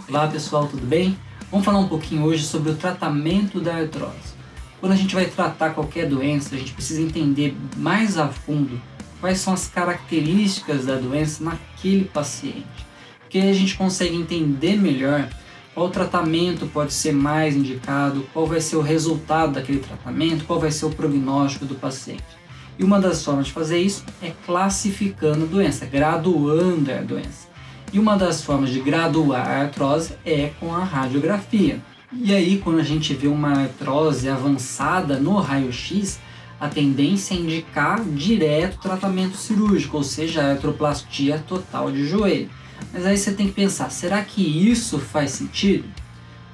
Olá pessoal, tudo bem? Vamos falar um pouquinho hoje sobre o tratamento da artrose. Quando a gente vai tratar qualquer doença, a gente precisa entender mais a fundo quais são as características da doença naquele paciente. Porque aí a gente consegue entender melhor qual tratamento pode ser mais indicado, qual vai ser o resultado daquele tratamento, qual vai ser o prognóstico do paciente. E uma das formas de fazer isso é classificando a doença, graduando a doença. E uma das formas de graduar a artrose é com a radiografia. E aí, quando a gente vê uma artrose avançada no raio-x, a tendência é indicar direto tratamento cirúrgico, ou seja, a artroplastia total de joelho. Mas aí você tem que pensar, será que isso faz sentido?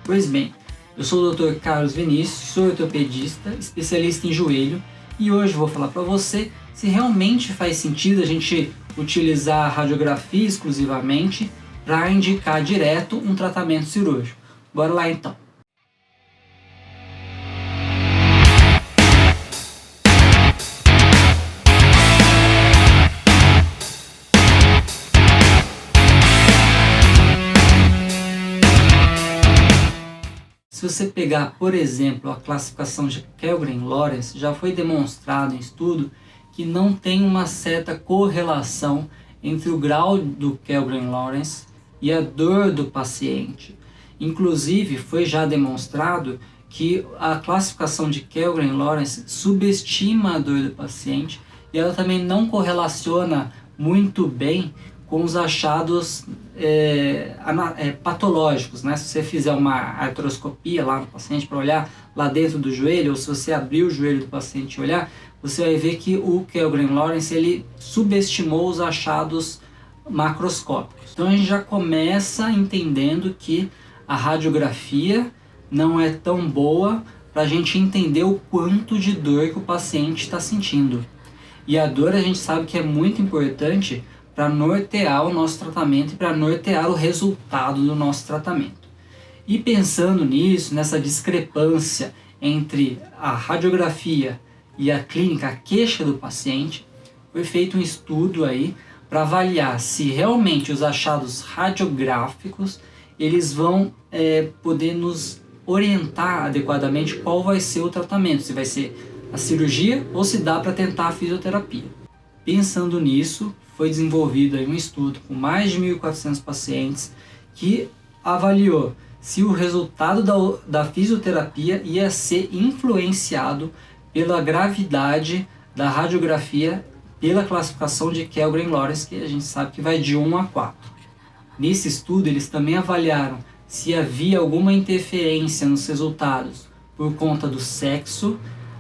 Pois bem, eu sou o Dr. Carlos Vinícius, sou ortopedista, especialista em joelho, e hoje vou falar para você se realmente faz sentido a gente utilizar a radiografia exclusivamente para indicar direto um tratamento cirúrgico. Bora lá então. Se você pegar, por exemplo, a classificação de Kellgren-Lawrence, já foi demonstrado em estudo que não tem uma certa correlação entre o grau do Kellgren-Lawrence e a dor do paciente. Inclusive, foi já demonstrado que a classificação de Kellgren-Lawrence subestima a dor do paciente e ela também não correlaciona muito bem com os achados patológicos, né? Se você fizer uma artroscopia lá no paciente para olhar lá dentro do joelho, ou se você abrir o joelho do paciente e olhar, você vai ver que o Kellgren-Lawrence ele subestimou os achados macroscópicos. Então a gente já começa entendendo que a radiografia não é tão boa para a gente entender o quanto de dor que o paciente está sentindo. E a dor a gente sabe que é muito importante para nortear o nosso tratamento e para nortear o resultado do nosso tratamento. E pensando nisso, nessa discrepância entre a radiografia e a clínica, a queixa do paciente, foi feito um estudo aí para avaliar se realmente os achados radiográficos eles vão poder nos orientar adequadamente qual vai ser o tratamento, se vai ser a cirurgia ou se dá para tentar a fisioterapia. Pensando nisso, foi desenvolvido aí um estudo com mais de 1.400 pacientes que avaliou se o resultado da fisioterapia ia ser influenciado pela gravidade da radiografia pela classificação de Kellgren-Lawrence, que a gente sabe que vai de 1 a 4. Nesse estudo, eles também avaliaram se havia alguma interferência nos resultados por conta do sexo,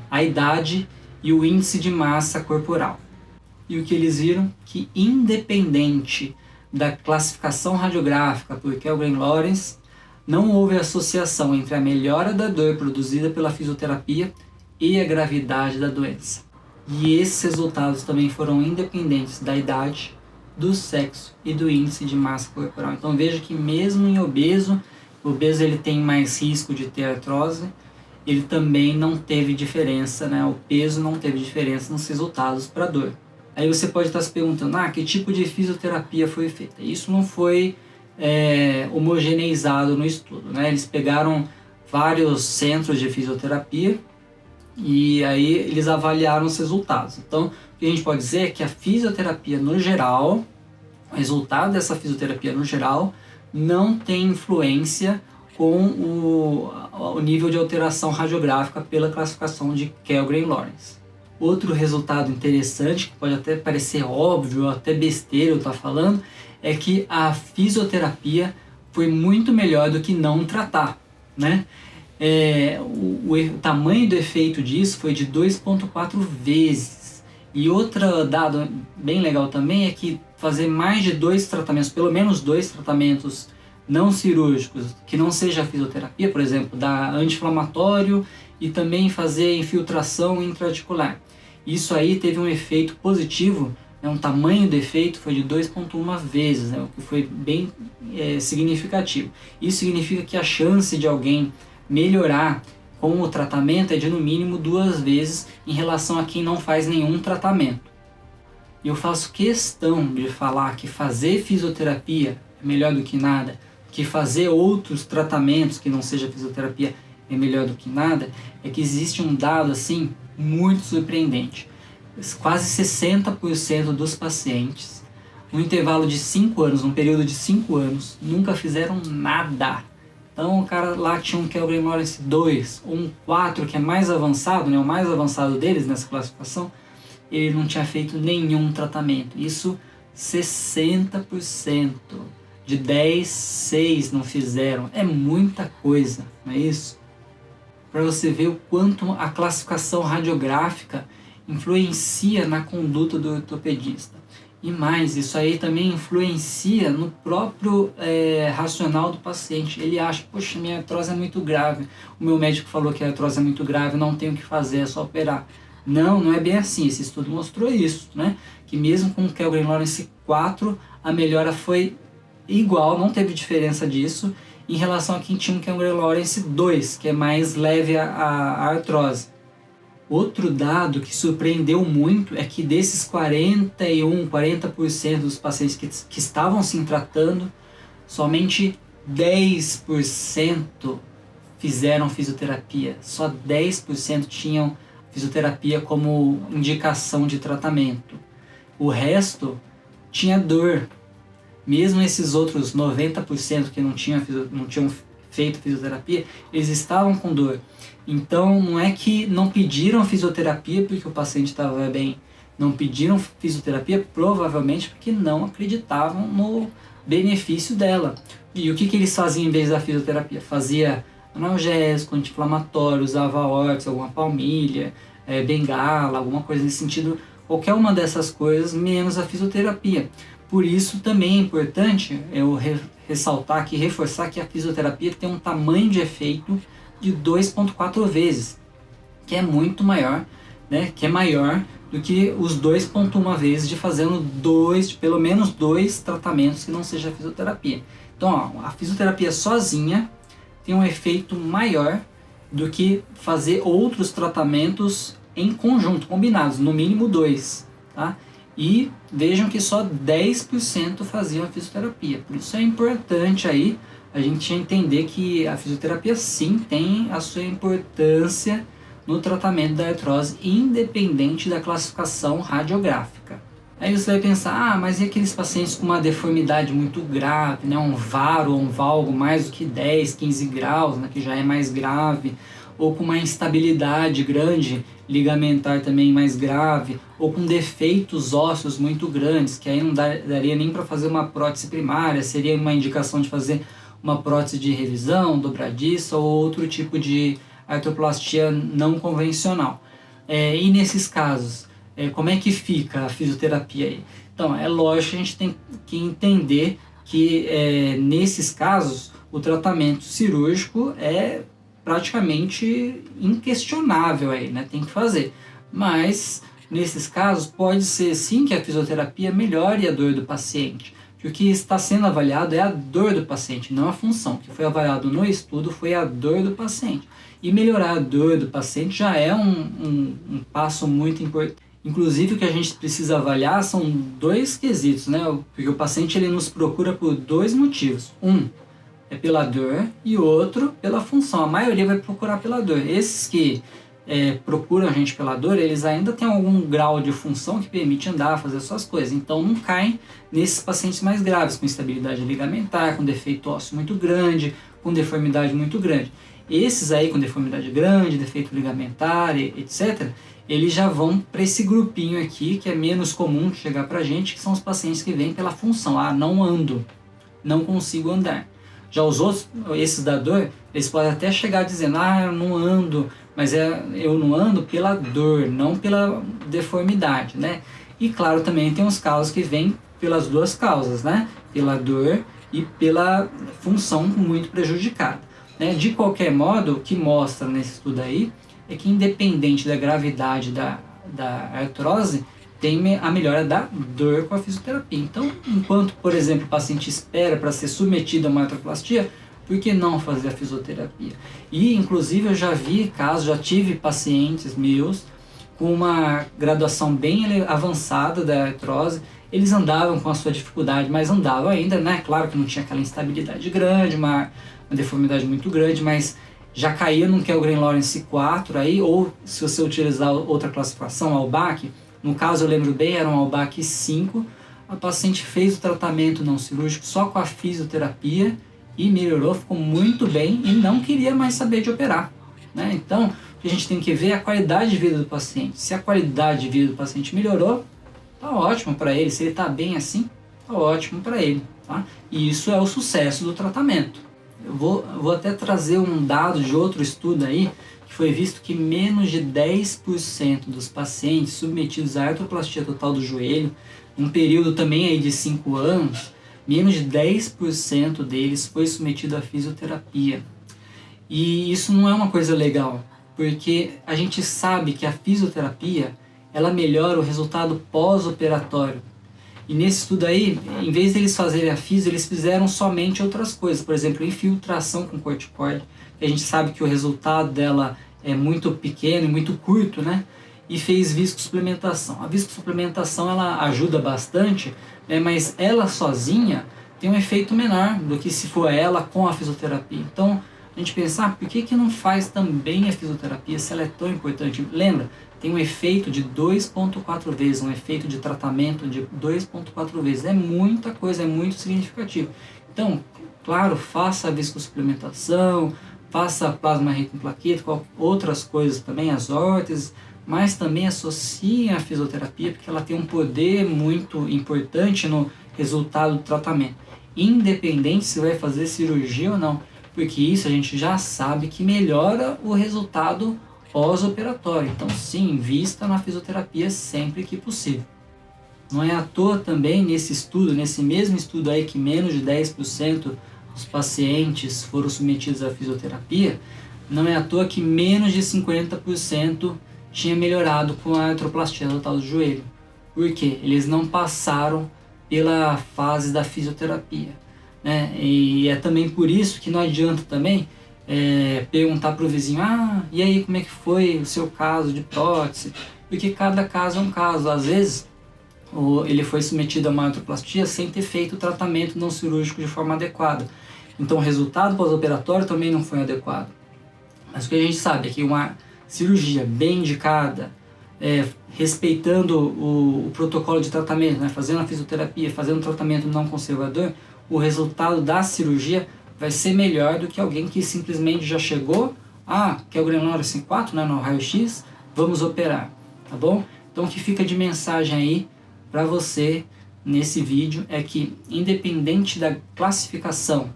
a idade e o índice de massa corporal. E o que eles viram? Que independente da classificação radiográfica por Kellgren-Lawrence, não houve associação entre a melhora da dor produzida pela fisioterapia e a gravidade da doença. E esses resultados também foram independentes da idade, do sexo e do índice de massa corporal. Então veja que mesmo em obeso, o obeso ele tem mais risco de ter artrose, ele também não teve diferença, né? O peso não teve diferença nos resultados para dor. Aí você pode estar se perguntando, que tipo de fisioterapia foi feita? Isso não foi homogeneizado no estudo, né? Eles pegaram vários centros de fisioterapia e aí eles avaliaram os resultados. Então, o que a gente pode dizer é que a fisioterapia no geral, o resultado dessa fisioterapia no geral, não tem influência com o nível de alteração radiográfica pela classificação de Kellgren-Lawrence. Outro resultado interessante, que pode até parecer óbvio, até besteira eu estar falando, é que a fisioterapia foi muito melhor do que não tratar, né? O tamanho do efeito disso foi de 2,4 vezes. E outro dado bem legal também é que fazer mais de 2 tratamentos, pelo menos 2 tratamentos não cirúrgicos, que não seja a fisioterapia, por exemplo, dar anti-inflamatório e também fazer infiltração intraarticular. Isso aí teve um efeito positivo, né? Um tamanho do efeito foi de 2,1 vezes, né? O que foi bem significativo. Isso significa que a chance de alguém melhorar com o tratamento é de no mínimo 2 vezes em relação a quem não faz nenhum tratamento. E eu faço questão de falar que fazer fisioterapia é melhor do que nada, que fazer outros tratamentos que não seja fisioterapia é melhor do que nada, é que existe um dado assim muito surpreendente. Quase 60% dos pacientes, no intervalo de 5 anos, num período de 5 anos, nunca fizeram nada. Então o cara lá tinha um Kergren Lawrence 2 ou um 4, que é mais avançado, né, o mais avançado deles nessa classificação, ele não tinha feito nenhum tratamento. Isso 60%. De 10, 6 não fizeram. É muita coisa, não é isso? Para você ver o quanto a classificação radiográfica influencia na conduta do ortopedista. E mais, isso aí também influencia no próprio racional do paciente. Ele acha, poxa, minha artrose é muito grave. O meu médico falou que a artrose é muito grave, não tenho o que fazer, é só operar. Não, não é bem assim. Esse estudo mostrou isso, né? Que mesmo com o Kergren Lawrence 4, a melhora foi igual, não teve diferença disso em relação a quem tinha um Kergren Lawrence 2, que é mais leve a artrose. Outro dado que surpreendeu muito é que desses 40% dos pacientes que estavam se tratando, somente 10% fizeram fisioterapia. Só 10% tinham fisioterapia como indicação de tratamento. O resto tinha dor. Mesmo esses outros 90% que não tinham feito fisioterapia, eles estavam com dor. Então não é que não pediram fisioterapia porque o paciente estava bem. Não pediram fisioterapia provavelmente porque não acreditavam no benefício dela. E o que eles faziam em vez da fisioterapia? Fazia analgésico, anti-inflamatório, usava órtex, alguma palmilha, bengala, alguma coisa nesse sentido. Qualquer uma dessas coisas, menos a fisioterapia. Por isso também é importante eu ressaltar aqui, reforçar que a fisioterapia tem um tamanho de efeito de 2,4 vezes, que é muito maior, né? Que é maior do que os 2,1 vezes de fazendo pelo menos dois tratamentos que não seja fisioterapia. Então, ó, a fisioterapia sozinha tem um efeito maior do que fazer outros tratamentos em conjunto, combinados, no mínimo 2, tá? E vejam que só 10% faziam a fisioterapia. Por isso é importante aí a gente entender que a fisioterapia sim tem a sua importância no tratamento da artrose, independente da classificação radiográfica. Aí você vai pensar, mas e aqueles pacientes com uma deformidade muito grave, né? Um VAR ou um valgo mais do que 10, 15 graus, né? Que já é mais grave, ou com uma instabilidade grande, ligamentar também mais grave, ou com defeitos ósseos muito grandes, que aí não daria nem para fazer uma prótese primária, seria uma indicação de fazer uma prótese de revisão, dobradiça ou outro tipo de artroplastia não convencional. E nesses casos, como é que fica a fisioterapia aí? Então, é lógico que a gente tem que entender que nesses casos o tratamento cirúrgico é praticamente inquestionável aí, né? Tem que fazer. Mas nesses casos pode ser sim que a fisioterapia melhore a dor do paciente. Que o que está sendo avaliado é a dor do paciente, não a função. O que foi avaliado no estudo foi a dor do paciente. E melhorar a dor do paciente já é um passo muito importante. Inclusive o que a gente precisa avaliar são dois quesitos, né? Porque o paciente ele nos procura por dois motivos. Um é pela dor e outro pela função. A maioria vai procurar pela dor. Esses que procuram a gente pela dor, eles ainda têm algum grau de função que permite andar, fazer suas coisas. Então não caem nesses pacientes mais graves, com instabilidade ligamentar, com defeito ósseo muito grande, com deformidade muito grande. Esses aí com deformidade grande, defeito ligamentar, etc., eles já vão para esse grupinho aqui, que é menos comum chegar para a gente, que são os pacientes que vêm pela função. Não ando, não consigo andar. Já os outros, esses da dor, eles podem até chegar dizendo, eu não ando, mas eu não ando pela dor, não pela deformidade, né? E claro, também tem uns casos que vêm pelas duas causas, né? Pela dor e pela função muito prejudicada. Né? De qualquer modo, o que mostra nesse estudo aí é que independente da gravidade da artrose, tem a melhora da dor com a fisioterapia. Então, enquanto, por exemplo, o paciente espera para ser submetido a uma artroplastia, por que não fazer a fisioterapia? E, inclusive, eu já vi casos, já tive pacientes meus com uma graduação bem avançada da artrose, eles andavam com a sua dificuldade, mas andavam ainda, né? Claro que não tinha aquela instabilidade grande, uma deformidade muito grande, mas já caía num Kjellgren Lawrence 4 aí, ou se você utilizar outra classificação, Albach, no caso eu lembro bem, era um Albach 5, a paciente fez o tratamento não cirúrgico só com a fisioterapia e melhorou, ficou muito bem e não queria mais saber de operar, né? Então, o que a gente tem que ver é a qualidade de vida do paciente. Se a qualidade de vida do paciente melhorou, tá ótimo para ele. Se ele tá bem assim, tá ótimo para ele, tá? E isso é o sucesso do tratamento. Eu vou até trazer um dado de outro estudo aí, que foi visto que menos de 10% dos pacientes submetidos à artroplastia total do joelho, um período também aí de 5 anos, menos de 10% deles foi submetido à fisioterapia. E isso não é uma coisa legal, porque a gente sabe que a fisioterapia, ela melhora o resultado pós-operatório. E nesse estudo aí, em vez deles fazerem a fisio, eles fizeram somente outras coisas. Por exemplo, infiltração com corticoide, que a gente sabe que o resultado dela é muito pequeno e muito curto, né? E fez viscosuplementação. A viscosuplementação, ela ajuda bastante, né? Mas ela sozinha tem um efeito menor do que se for ela com a fisioterapia. Então, a gente pensar, por que não faz também a fisioterapia se ela é tão importante? Lembra, tem um efeito de 2,4 vezes, um efeito de tratamento de 2,4 vezes. É muita coisa, é muito significativo. Então, claro, faça a viscosuplementação, faça a plasma rica em plaqueta, outras coisas também, as órteses, mas também associe a fisioterapia, porque ela tem um poder muito importante no resultado do tratamento, independente se vai fazer cirurgia ou não, porque isso a gente já sabe que melhora o resultado pós-operatório. Então sim, invista na fisioterapia sempre que possível. Não é à toa também nesse estudo, nesse mesmo estudo aí que menos de 10% dos pacientes foram submetidos à fisioterapia, não é à toa que menos de 50% tinha melhorado com a artroplastia total do joelho. Por quê? Eles não passaram pela fase da fisioterapia, né? E é também por isso que não adianta também perguntar para o vizinho, e aí como é que foi o seu caso de prótese? Porque cada caso é um caso. Às vezes ele foi submetido a uma artroplastia sem ter feito o tratamento não cirúrgico de forma adequada. Então o resultado pós-operatório também não foi adequado. Mas o que a gente sabe é que uma cirurgia bem indicada, respeitando o protocolo de tratamento, né, fazendo a fisioterapia, fazendo um tratamento não conservador, o resultado da cirurgia vai ser melhor do que alguém que simplesmente já chegou, Kjellgren Lawrence 4, né, no raio-x, vamos operar, tá bom? Então o que fica de mensagem aí para você nesse vídeo é que, independente da classificação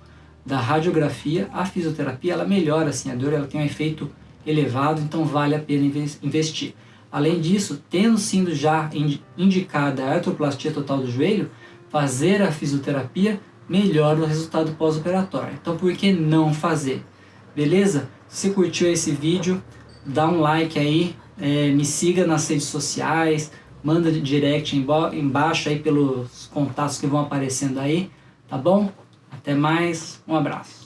da radiografia, a fisioterapia ela melhora assim, a dor, ela tem um efeito elevado, então vale a pena investir. Além disso, tendo sido já indicada a artroplastia total do joelho, fazer a fisioterapia melhora o resultado pós-operatório. Então por que não fazer? Beleza? Se curtiu esse vídeo, dá um like aí, me siga nas redes sociais, manda direct embaixo aí pelos contatos que vão aparecendo aí, tá bom? Até mais, um abraço.